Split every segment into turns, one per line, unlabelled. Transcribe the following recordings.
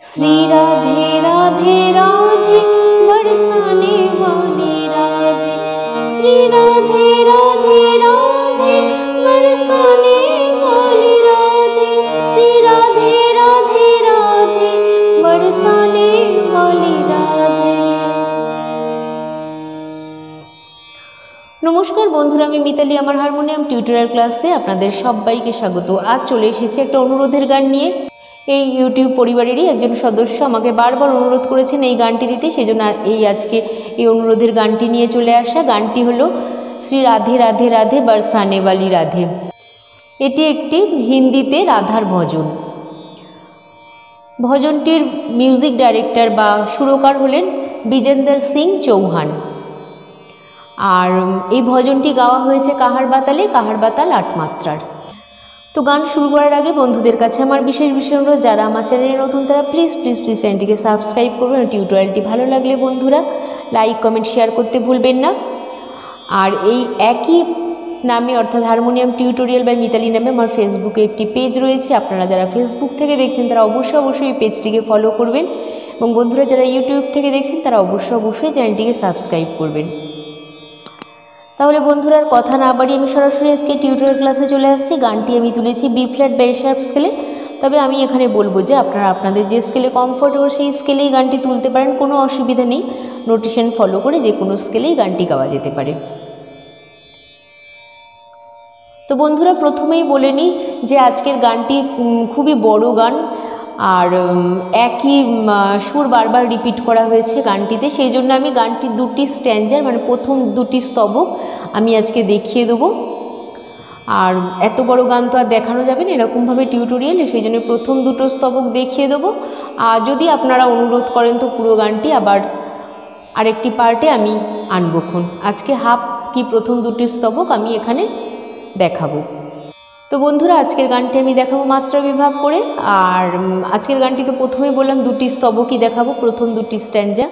श्री राधे राधे राधे बरसाने वाली राधे, श्री राधे राधे राधे बरसाने वाली राधे, श्री राधे राधे राधे बरसाने वाली राधे। नमस्कार बंधुरा, आमी मिताली आमार हारमोनियाम टिউটোরিয়াল क्लासे आपनादेर सबाइके स्वागत। आज चले एसेछि एकटा अनुरोधेर गान निये। এই ইউটিউব পরিবারেরই একজন সদস্য আমাকে বারবার অনুরোধ করেছেন এই গানটি দিতে, সেজন্য আজকে এই অনুরোধের গানটি নিয়ে চলে আসা। গানটি হলো শ্রী রাধে রাধে রাধে বরসানে वाली রাধে। এটি একটি হিন্দিতে রাধার ভজন। ভজনটির মিউজিক ডাইরেক্টর বা সুরকার হলেন বিজেন্দর সিং চৌহান। আর এই ভজনটি গাওয়া হয়েছে কাহার বাতালে, কাহার বাতাল 8 মাত্রার। तो गान शुरू करार आगे बंधुदेर काछे आमार विशेष अनुरोध, जारा आमार चैनेले नतुन तारा प्लिज प्लिज प्लिज चैनलटिके सबस्क्राइब करबेन। टिউটোরিয়ালটি भालो लागले बंधुरा लाइक कमेंट शेयर करते भूलबेन ना। और এই একই नामे अर्थात हारमोनियाम টিউটোরিয়াল बाय मिताली नामे आमार फेसबुके एकटी पेज रयेछे। आपनारा जारा फेसबुक थेके देखछेन तारा अवश्य अवश्य এই पेजटिके फलो करबेन এবং बंधुरा जारा यूट्यूब थेके देखछेन तारा अवश्य अवश्य चैनलटिके सबस्क्राइब करबेन। তাহলে বন্ধুরার কথা না বাড়িয়ে আমি সরাসরি আজকে টিউটোরিয়াল ক্লাসে চলে আসছি। গানটি আমি তুলেছি বি ফ্ল্যাট বা এ শার্প স্কেলে। তবে আমি এখানে বলবো যে আপনারা আপনাদের যে স্কেলে কমফোর্টেবল সেই স্কেলেই গানটি তুলতে পারেন, কোনো অসুবিধা নেই। নোটেশন ফলো করে যে কোনো স্কেলেই গানটি গাওয়া যেতে পারে। তো বন্ধুরা প্রথমেই বলে নিই যে আজকের গানটি খুবই বড় গান, আর একই সুর বারবার রিপিট করা হয়েছে গানটিতে। সেই জন্য আমি গানটির দুটি স্ট্যাঞ্জার মানে প্রথম দুটি স্তবক আমি আজকে দেখিয়ে দেবো। আর এত বড় গান তো আর দেখানো যাবে না এরকমভাবে টিউটোরিয়ালে, সেই জন্য প্রথম দুটো স্তবক দেখিয়ে দেবো। আর যদি আপনারা অনুরোধ করেন তো পুরো গানটি আবার আরেকটি পার্টে আমি আনবক্ষণ। আজকে হাফ কি প্রথম দুটি স্তবক আমি এখানে দেখাবো। তো বন্ধুরা আজকের গানটি আমি দেখাবো মাত্রা বিভাগ করে। আর আজকের গানটি তো প্রথমেই বললাম দুটি স্তবকই দেখাবো, প্রথম দুটি স্ট্যাঞ্জা।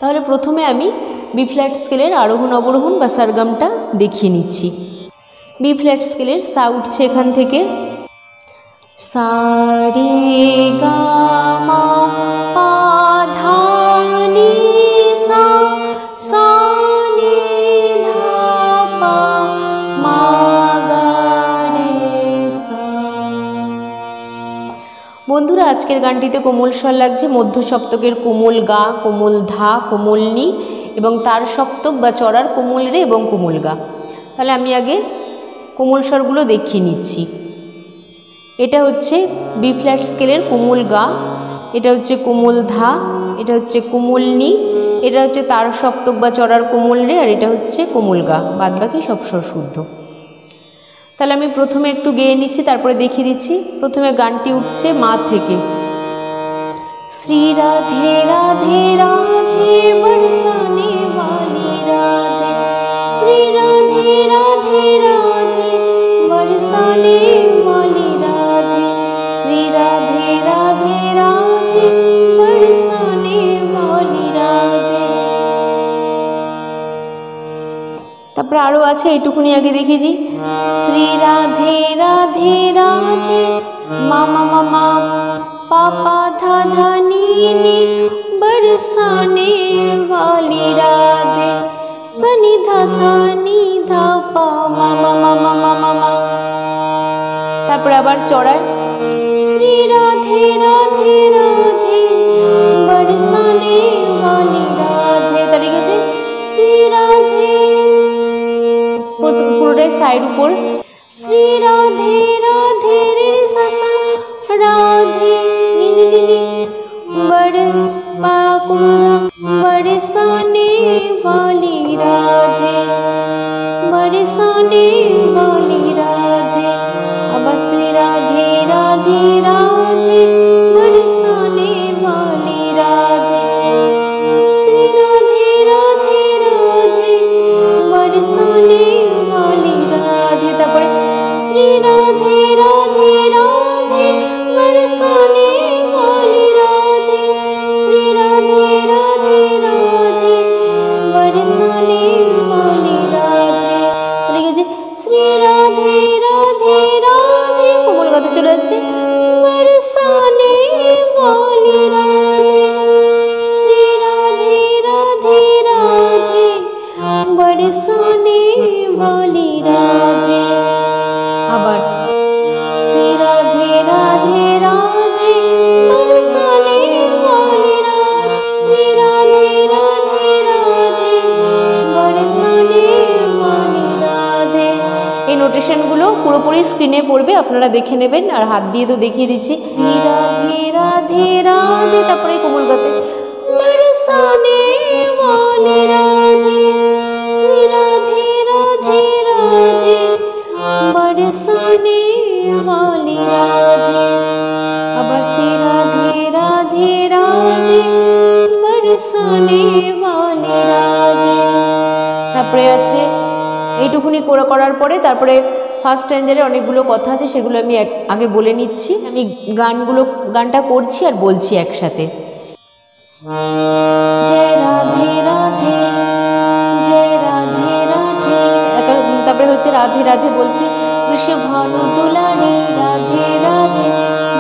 তাহলে প্রথমে আমি বি ফ্ল্যাট স্কেলের আরোহণ অবরোহণ বা সারগামটা দেখিয়ে নিচ্ছি। বি ফ্ল্যাট স্কেলের সা উঠছে এখান থেকে সা রে গা মা পা ধা নি সা, সা নি ধা পা মা গা রে সা। বন্ধুরা আজকের গানটিতে কোমল স্বর লাগছে, মধ্য সপ্তকের কোমল গা, কোমল ধা, কোমল নি এবং তার সপ্তক বা চড়ার কোমল রে এবং কোমল গা। তাহলে আমি আগে কোমল স্বরগুলো দেখিয়ে নিচ্ছি। এটা হচ্ছে বি ফ্ল্যাট স্কেলের কোমল গা, এটা হচ্ছে কোমল ধা, এটা হচ্ছে কোমল নি, এটা হচ্ছে তার সপ্তক বা চড়ার কোমল রে, আর এটা হচ্ছে কোমল গা। বাদ বাকি সব স্বর শুদ্ধ। তাহলে আমি প্রথমে একটু গেয়ে নিচ্ছি, তারপরে দেখিয়ে দিচ্ছি। প্রথমে গানটি উঠছে মা থেকে শ্রী রাধে রাধে রাধে বরসানে वाली राधे, श्री राधे राधे राधे बरसाने वाली राधे, श्री राधे राधे राधे बरसाने वाली राधे। তারপরে আরও আছে, এইটুকুনি আগে দেখিয়েছি। শ্রী রাধে রাধে রাধে মামা মামা पापा धा धा नी नी बरसाने वाली राधे, सनी धा धा नी धा पा मा मा मा मा मा मा मा। তারপর আবার চড়ায় শ্রী রাধে রাধে রাধে বরসানে वाली রাধে। তাহলে গেছে শ্রী রাধে, পুরোটাই সাইড উপর শ্রী রাধে রাধে রে সা সা राधे नी नी नी नी बर पा कुमधा बरसाने वाली राधे, बरसाने वाली राधे। अब श्री राधे राधे राधे बरसाने वाली राधे, श्री राधे राधे राधे बरसाने वाली राधे। তারপরে श्री राधे राधे राधे बरसाने वाली राधे, श्री राधे राधे राधे बरसाने वाली राधे। लिखिए श्री राधे राधे राधे कोमल गाते चले যাচ্ছে बरसा পুরোপুরি স্ক্রিনে পড়বে, আপনারা দেখে নেবেন। আর হাত দিয়ে তো দেখিয়ে দিচ্ছি। রাধে রাধে রাধে, তারপরে কোমল গাতে বরসানে वाली राधे, राधे राधे राधे बरसाने वाली राधे, আবার সে রাধে রাধে রাধে বরসানে वाली রাধে। তারপরে আছে এইটুকুনি করার পরে তারপরে ফার্স্ট স্ট্যান্ডারে অনেকগুলো কথা আছে, সেগুলো আমি আগে বলে নিচ্ছি। আমি গানটা করছি আর বলছি একসাথে। জয় রাধে রাধে, জয় রাধে রাধে, তারপরে হচ্ছে রাধে রাধে বলছি। वृषभानु दुलारी राधे राधे,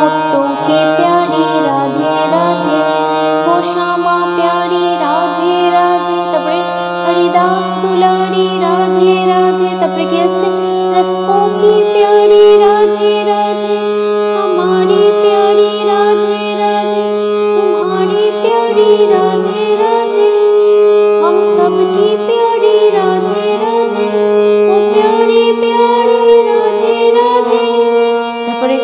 भक्तों की प्यारी राधे राधे, वो श्यामा प्यारी राधे राधे, तपरे हरिदास दुलारी राधे राधे, तपरे कैसे रसकों की प्यारी राधे राधे, हमारी प्यारी राधे राधे, तुम्हारी प्यारी राधे राधे, हम सबकी प्यारी राधे राधे, वो प्यारी प्यारी राधे राधे। তারপরে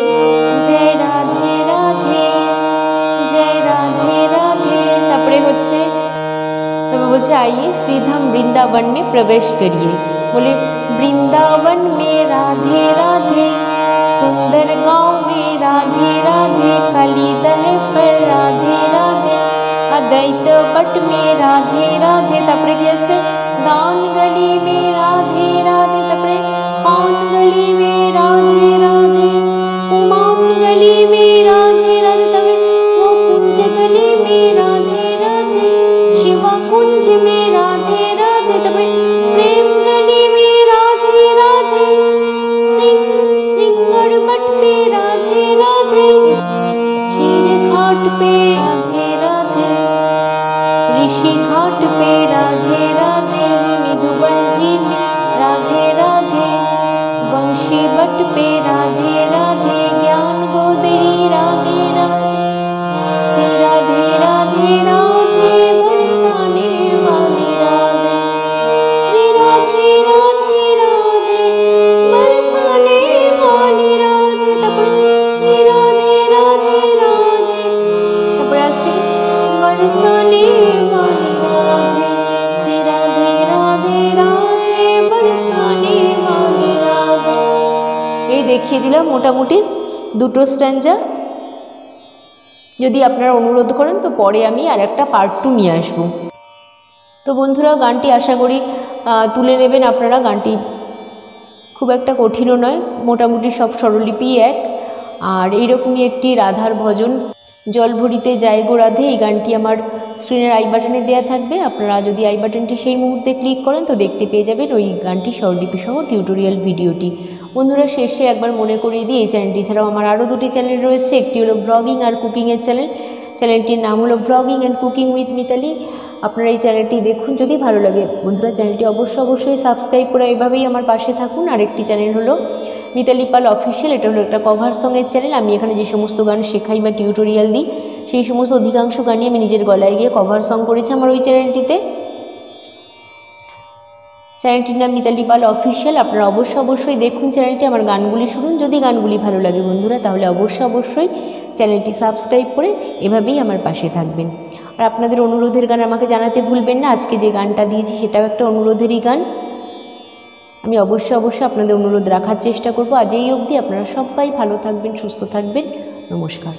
জয় রাধে রাধে, জয় রাধে রাধে, তারপরে বলছে आइए श्रीधाम वृंदावन में प्रवेश करिए, बोले वृंदावन में राधे राधे, सुंदर गांव में राधे राधे, कलीदह पर राधे राधे, अद्वैत बट में राधे राधे, तपरे कैसे दान गली में राधे राधे, तपरे पान गली में राधे राधे, उमाम गली में राधे राधे, तपरे वो कुंज गली में राधे राधे, शिवा कुंज में राधे राधे, तपरे प्रेम गली में राधे राधे, सिंगड़ मठ पे राधे राधे, चीर घाट पे राधे राधे, ऋषि घाट पे राधे राधे, मधुबन जी में राधे राधे, वंशी बट पे राधे राधे, ज्ञान गोदरी राधे राधे, श्री राधे राधे राधे बरसाने वाली राधे, श्री राधे राधे राधे बरसाने वाली राधे, श्री राधे राधे राधे, बरसाने वाली राधे, श्री राधे राधे राधे बरसाने वाली राधे। এই দেখিয়ে দিলাম মোটামুটি দুটো স্ট্যাঞ্জা। যদি আপনারা অনুরোধ করেন তো পরে আমি আর একটা পার্ট 2 নিয়ে আসবো। তো বন্ধুরা, গানটি আশা করি তুলে নেবেন আপনারা। গানটি খুব একটা কঠিনও নয়, মোটামুটি সব স্বরলিপি এক। আর এইরকমই একটি রাধার ভজন, জল ভরিতে যায় গো রাধে, এই গানটি আমার স্ক্রিনের আই বাটনে দেওয়া থাকবে। আপনারা যদি আই বাটনটি সেই মুহূর্তে ক্লিক করেন তো দেখতে পেয়ে যাবেন ওই গানটি স্বরলিপি সহ টিউটোরিয়াল ভিডিওটি। বন্ধুরা, শেষে একবার মনে করিয়ে দিই, এই চ্যানেলটি ছাড়াও আমার আরও দুটি চ্যানেল রয়েছে। একটি হলো ব্লগিং আর কুকিংয়ের চ্যানেল, চ্যানেলটির নাম হলো blogging and cooking with Mitali. আপনারা এই চ্যানেলটি দেখুন, যদি ভালো লাগে বন্ধুরা চ্যানেলটি অবশ্যই সাবস্ক্রাইব করে এভাবেই আমার পাশে থাকুন। আরেকটি চ্যানেল হলো মিতালি পাল অফিসিয়াল, এটা হলো একটা কভার সঙ্গের চ্যানেল। আমি এখানে যে সমস্ত গান শেখাই বা টিউটোরিয়াল দিই সেই সমস্ত অধিকাংশ গানই আমি নিজের গলায় গিয়ে কভার সং করেছি আমার ওই চ্যানেলটিতে। চ্যানেলটির নাম মিতালি পাল অফিসিয়াল। আপনারা অবশ্যই দেখুন চ্যানেলটি, আমার গানগুলি শুনুন। যদি গানগুলি ভালো লাগে বন্ধুরা তাহলে অবশ্যই চ্যানেলটি সাবস্ক্রাইব করে এভাবেই আমার পাশে থাকবেন। আর আপনাদের অনুরোধের গান আমাকে জানাতে ভুলবেন না। আজকে যে গানটা দিয়েছি সেটাও একটা অনুরোধেরই গান। আমি অবশ্যই আপনাদের অনুরোধ রাখার চেষ্টা করব। আজ এই অবধি, আপনারা সবাই ভালো থাকবেন, সুস্থ থাকবেন। নমস্কার।